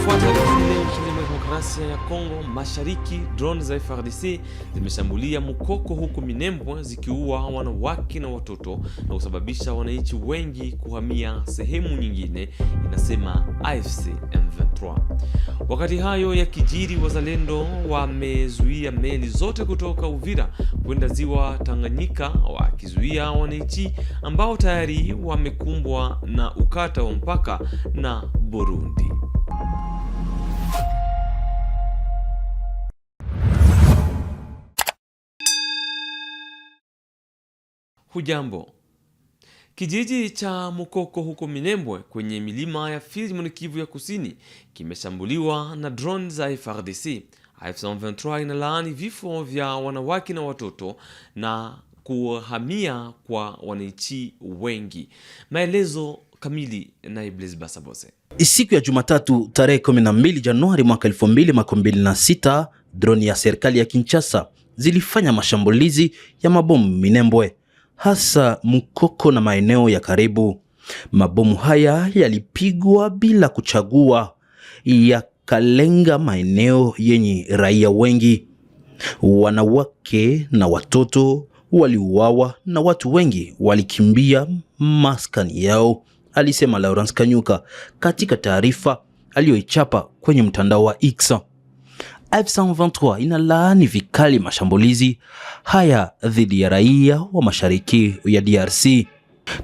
Kufuata leo nchini Demokrasia ya Kongo Mashariki, drone za FARDC zimeshambulia Mukoko huko Minembwe zikiua wanawake na watoto na kusababisha wananchi wengi kuhamia sehemu nyingine, inasema AFC M23. Wakati hayo yakijiri, wazalendo wamezuia meli zote kutoka Uvira kwenda ziwa Tanganyika, wakizuia wananchi ambao tayari wamekumbwa na ukata wa mpaka na Burundi. Hujambo. Kijiji cha Mukoko huko Minembwe kwenye milima ya Fizi Kivu ya Kusini kimeshambuliwa na drone za FARDC. AFC M23 inalaani vifo vya wanawake na watoto na kuhamia kwa wananchi wengi. Maelezo kamili na Iblis Basabose. Siku ya Jumatatu tarehe 12 Januari mwaka 2026, drone ya serikali ya Kinshasa zilifanya mashambulizi ya mabomu Minembwe, hasa Mukoko na maeneo ya karibu. Mabomu haya yalipigwa bila kuchagua, yakalenga maeneo yenye raia wengi. Wanawake na watoto waliuawa na watu wengi walikimbia maskani yao, alisema Laurence Kanyuka katika taarifa aliyoichapa kwenye mtandao wa X. AFC M23 inalaani vikali mashambulizi haya dhidi ya raia wa mashariki ya DRC.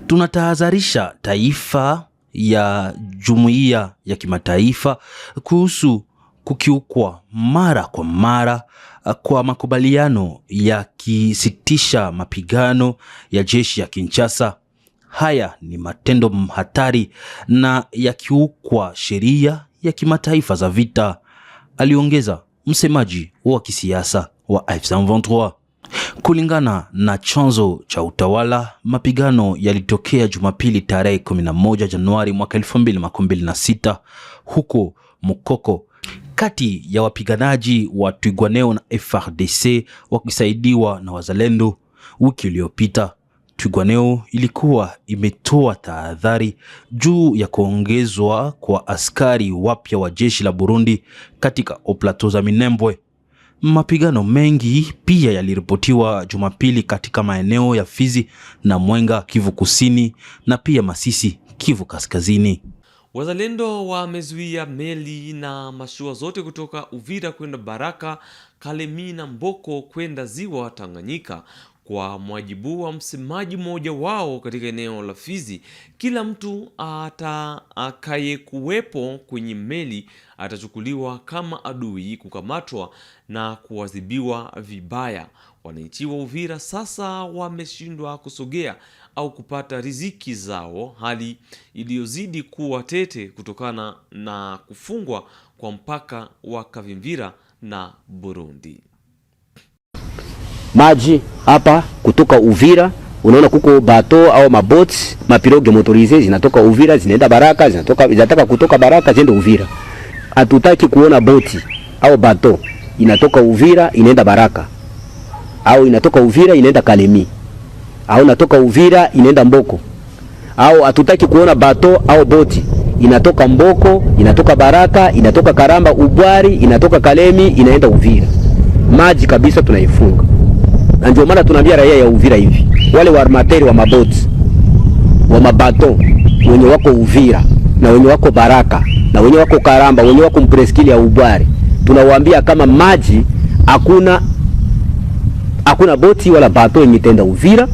Tunatahadharisha taifa ya jumuiya ya kimataifa kuhusu kukiukwa mara kwa mara kwa makubaliano ya kisitisha mapigano ya jeshi ya Kinshasa. Haya ni matendo hatari na yakiukwa sheria ya kimataifa za vita, aliongeza msemaji wa kisiasa wa AFC M23. Kulingana na chanzo cha utawala, mapigano yalitokea Jumapili tarehe 11 Januari mwaka 2026 huko Mukoko kati ya wapiganaji wa Twirwaneho na FARDC wakisaidiwa na wazalendo. Wiki iliyopita Twirwaneho ilikuwa imetoa tahadhari juu ya kuongezwa kwa askari wapya wa jeshi la Burundi katika plateau za Minembwe. Mapigano mengi pia yaliripotiwa Jumapili katika maeneo ya Fizi na Mwenga Kivu Kusini na pia Masisi Kivu Kaskazini. Wazalendo wamezuia meli na mashua zote kutoka Uvira kwenda Baraka, Kalemi na Mboko kwenda ziwa Tanganyika. Kwa mujibu wa msemaji mmoja wao katika eneo la Fizi, kila mtu atakayekuwepo kwenye meli atachukuliwa kama adui, kukamatwa na kuadhibiwa vibaya. Wananchi wa Uvira sasa wameshindwa kusogea au kupata riziki zao, hali iliyozidi kuwa tete kutokana na kufungwa kwa mpaka wa Kavimvira na Burundi. Maji hapa kutoka Uvira, unaona kuko bato au maboats, mapiroge motorize zinatoka Uvira zinaenda Baraka, zinataka kutoka Baraka ziende Uvira. Hatutaki kuona boti au bato inatoka Uvira inaenda Baraka, au inatoka Uvira inaenda Kalemi, au inatoka Uvira inaenda Mboko. Au hatutaki kuona bato au boti inatoka Mboko, inatoka Baraka, inatoka Karamba, Ubwari, inatoka Kalemi inaenda Uvira. Maji kabisa tunaifunga. Na ndio maana tunaambia raia ya Uvira hivi, wale wa armateri wa maboti wa mabato wenye wako Uvira na wenye wako Baraka na wenye wako Karamba, wenye wako Mpreskili ya Ubwari, tunawaambia kama maji hakuna boti wala bato yenye tenda Uvira,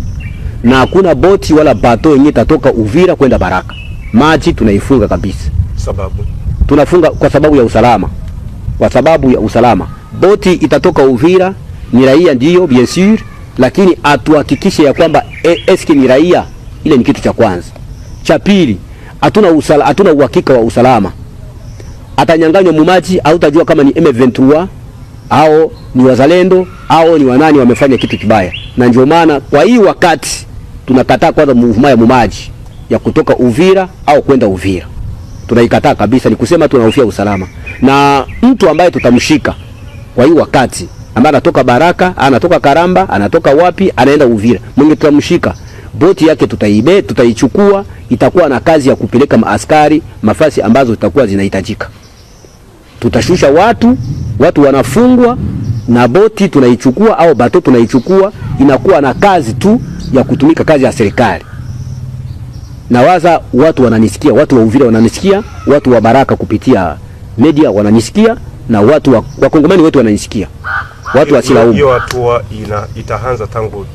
na hakuna boti wala bato yenye tatoka Uvira kwenda Baraka. Maji tunaifunga kabisa. Sababu tunafunga kwa sababu ya usalama. Kwa sababu ya usalama. Boti itatoka Uvira ni raia ndio bien sûr, lakini atuhakikishe ya kwamba eski ni raia. Ile ni kitu cha kwanza. Cha pili, hatuna uhakika wa usalama. Atanyanganywa mumaji au utajua kama ni M23 au ni wazalendo au ni wanani wamefanya kitu kibaya. Na ndio maana kwa hii wakati tunakataa kwanza movement ya mumaji ya kutoka Uvira au kwenda Uvira. Tunaikataa kabisa, ni kusema tunahofia usalama. Na mtu ambaye tutamshika kwa hii wakati ambaye anatoka Baraka, anatoka Karamba, anatoka wapi, anaenda Uvira, mwingi tutamshika, boti yake tutaichukua, itakuwa na kazi ya kupeleka maaskari mafasi ambazo zitakuwa zinahitajika. tutashusha watu wanafungwa na boti tunaichukua au bato tunaichukua, inakuwa na kazi tu ya kutumika kazi ya serikali. Na waza watu wananisikia, watu wa Uvira wananisikia, watu wa Baraka kupitia media wananisikia, na watu wa Kongomani wetu wananisikia. Watu wasilaumu. Hiyo hatua itaanza tangu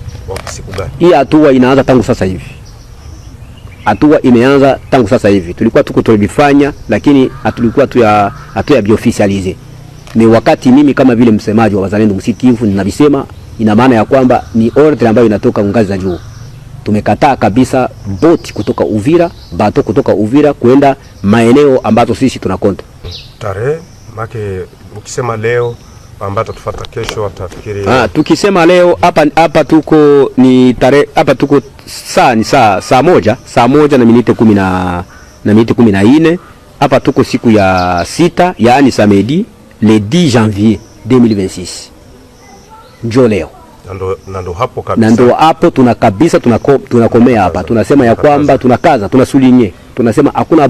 siku gani? Hii hatua inaanza tangu sasa hivi. Hatua imeanza tangu sasa hivi. Tulikuwa tuko tulifanya, lakini hatulikuwa hatua ya biofficialize. Ni wakati mimi kama vile msemaji wa Wazalendo Msikivu ninabisema, ina maana ya kwamba ni order ambayo inatoka ngazi za juu. Tumekataa kabisa boti kutoka Uvira, bato kutoka Uvira kwenda maeneo ambazo sisi tunakonta. Tarehe make ukisema leo ambapo tufuata kesho atafikiri. Tukisema leo hapa tuko ni tarehe, hapa tuko saa moja na minute 14. Hapa tuko siku ya 6, yaani samedi le 10 janvier 2026. Ndio leo. Nando hapo kabisa. Nando hapo tunakomea hapa. Tunasema ya kwamba tunakaza, tunasulinye. Tunasema hakuna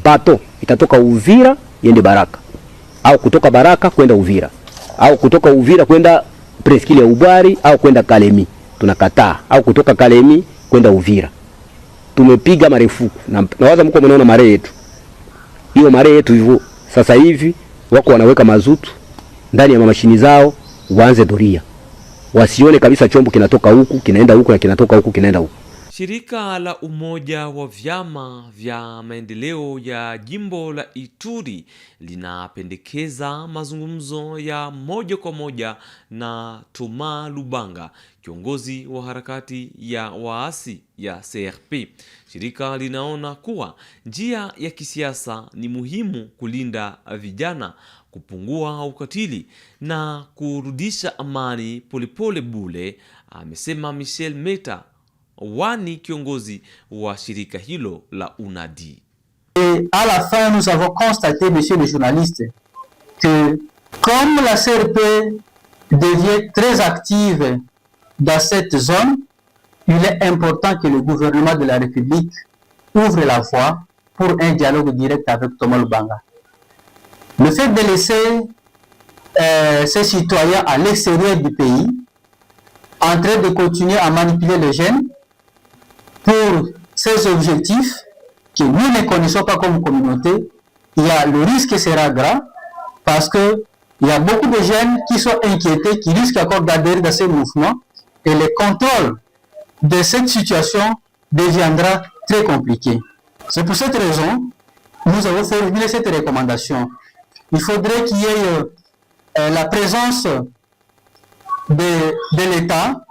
bato itatoka Uvira iende Baraka, au kutoka Baraka kwenda Uvira, au kutoka Uvira kwenda Presqu'île ya Ubwari, au kwenda Kalemi. Tunakataa, au kutoka Kalemi kwenda Uvira. Tumepiga marefuku na waza mko mnaona mare yetu. Hiyo mare yetu hivyo sasa hivi wako wanaweka mazutu ndani ya mashini zao, waanze doria. Wasione kabisa chombo kinatoka huku kinaenda huku na kinatoka huku kinaenda huku. Shirika la Umoja wa Vyama vya Maendeleo ya Jimbo la Ituri linapendekeza mazungumzo ya moja kwa moja na Thomas Lubanga, kiongozi wa harakati ya waasi ya CRP. Shirika linaona kuwa njia ya kisiasa ni muhimu kulinda vijana, kupungua ukatili na kurudisha amani polepole bule, amesema Michel Meta, wani kiongozi wa shirika hilo la UNADI. Et à la fin, nous avons constaté, monsieur le journaliste, que comme la CRP devient très active dans cette zone, il est important que le gouvernement de la République ouvre la voie pour un dialogue direct avec Thomas Lubanga. Le fait de laisser ces citoyens à l'extérieur du pays, en train de continuer à manipuler les jeunes pour ces objectifs que nous ne connaissons pas comme communauté, il y a le risque que sera grave parce que il y a beaucoup de jeunes qui sont inquiétés, qui risquent encore d'adhérer dans ces mouvements et le contrôle de cette situation deviendra très compliqué. C'est pour cette raison que nous avons formulé cette recommandation. Il faudrait qu'il y ait la présence de l'État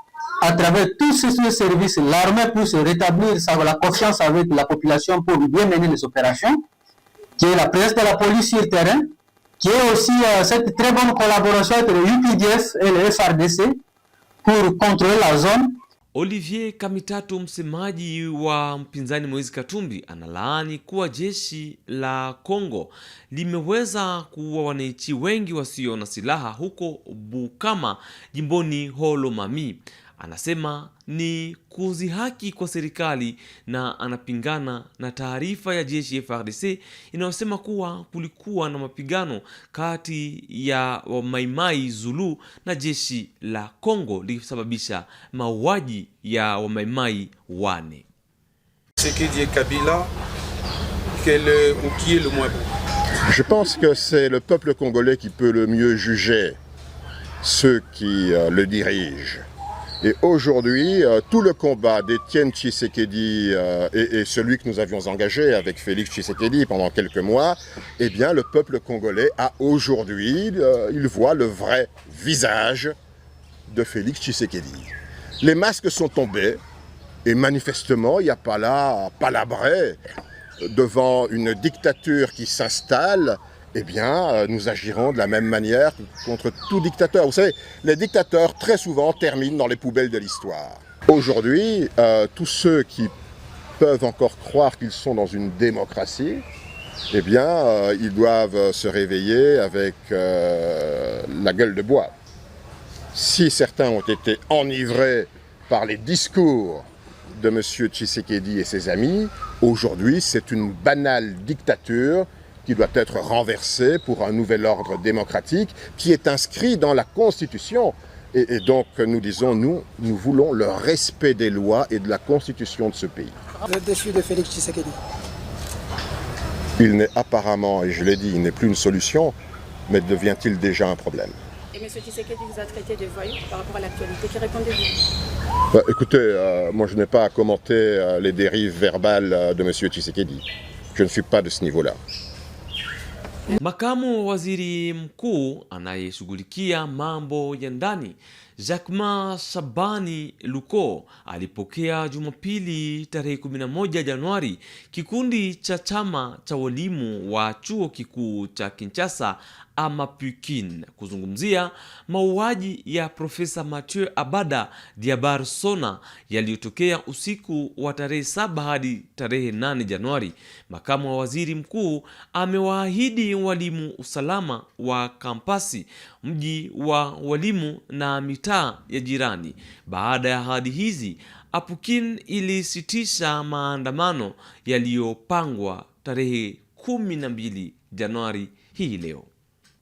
à travers tous ces services, l'armée pour se rétablir la confiance avec la population pour bien mener les opérations, qui est la présence de la police sur le terrain, qui est aussi cette très bonne collaboration entre le UPDF et le FARDC pour contrôler la zone. Olivier Kamitatu, msemaji wa mpinzani Moise Katumbi, analaani kuwa jeshi la Kongo limeweza kuua wananchi wengi wasio na silaha huko Bukama, jimboni Holo Mami. Anasema ni kuzihaki kwa serikali na anapingana na taarifa ya jeshi FARDC inayosema kuwa kulikuwa na mapigano kati ya Wamaimai Zulu na jeshi la Kongo likisababisha mauaji ya Wamaimai 4. Tshisekedi et Kabila, qui est le moins bon? Je pense que c'est le peuple congolais qui peut le mieux juger ceux qui le dirigent. Et aujourd'hui, tout le combat d'Étienne Tshisekedi et celui que nous avions engagé avec Félix Tshisekedi pendant quelques mois, eh bien le peuple congolais a aujourd'hui, il voit le vrai visage de Félix Tshisekedi. Les masques sont tombés et manifestement, il n'y a pas là palabrer devant une dictature qui s'installe. Eh bien, nous agirons de la même manière contre tout dictateur. Vous savez, les dictateurs, très souvent, terminent dans les poubelles de l'histoire. Aujourd'hui, tous ceux qui peuvent encore croire qu'ils sont dans une démocratie, eh bien, ils doivent se réveiller avec la gueule de bois. Si certains ont été enivrés par les discours de M. Tshisekedi et ses amis, aujourd'hui, c'est une banale dictature qui doit être renversé pour un nouvel ordre démocratique qui est inscrit dans la Constitution. Et donc nous disons, nous voulons le respect des lois et de la Constitution de ce pays. Vous êtes déçu de Félix Tshisekedi? Il n'est apparemment, et je l'ai dit, il n'est plus une solution, mais devient-il déjà un problème? Et M. Tshisekedi vous a traité de voyou par rapport à l'actualité. Que répondez-vous? Écoutez, moi je n'ai pas à commenter les dérives verbales de M. Tshisekedi. Je ne suis pas de ce niveau-là. Makamu wa waziri mkuu anayeshughulikia mambo ya ndani Jacquemain Shabani Luko alipokea Jumapili tarehe 11 Januari kikundi cha chama cha walimu wa chuo kikuu cha Kinshasa AMAPUKIN kuzungumzia mauaji ya Profesa Mathieu Abada Diabarsona yaliyotokea usiku wa tarehe 7 hadi tarehe 8 Januari. Makamu wa waziri mkuu amewaahidi walimu usalama wa kampasi, mji wa walimu na mitaa ya jirani. Baada ya ahadi hizi, APUKIN ilisitisha maandamano yaliyopangwa tarehe 12 Januari hii leo.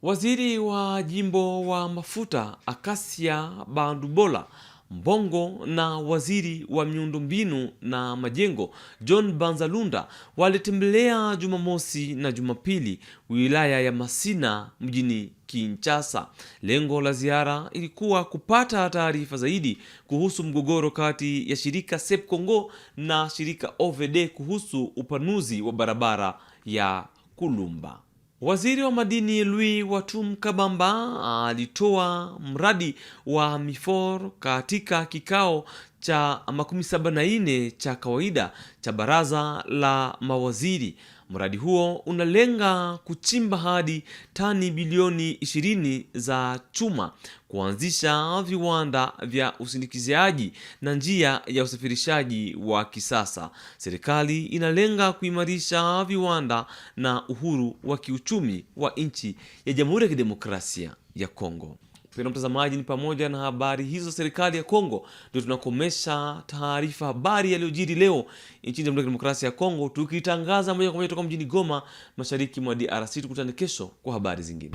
Waziri wa jimbo wa mafuta Akasia Bandubola Mbongo na waziri wa miundombinu na majengo John Banzalunda walitembelea Jumamosi na Jumapili wilaya ya Masina mjini Kinshasa. Lengo la ziara ilikuwa kupata taarifa zaidi kuhusu mgogoro kati ya shirika SEP Congo na shirika OVD kuhusu upanuzi wa barabara ya Kulumba. Waziri wa madini Louis Watum Kabamba alitoa mradi wa Mifor katika kikao cha 74 cha kawaida cha baraza la mawaziri. Mradi huo unalenga kuchimba hadi tani bilioni 20 za chuma, kuanzisha viwanda vya usindikizaji na njia ya usafirishaji wa kisasa. Serikali inalenga kuimarisha viwanda na uhuru wa kiuchumi wa nchi ya Jamhuri ya Kidemokrasia ya Kongo. Mpendwa mtazamaji, ni pamoja na habari hizo serikali ya Kongo ndio tunakomesha taarifa habari yaliyojiri leo nchini Jamhuri ya Kidemokrasia ya Kongo, tukitangaza moja kwa moja kutoka mjini Goma, mashariki mwa DRC. Tukutane kesho kwa habari zingine.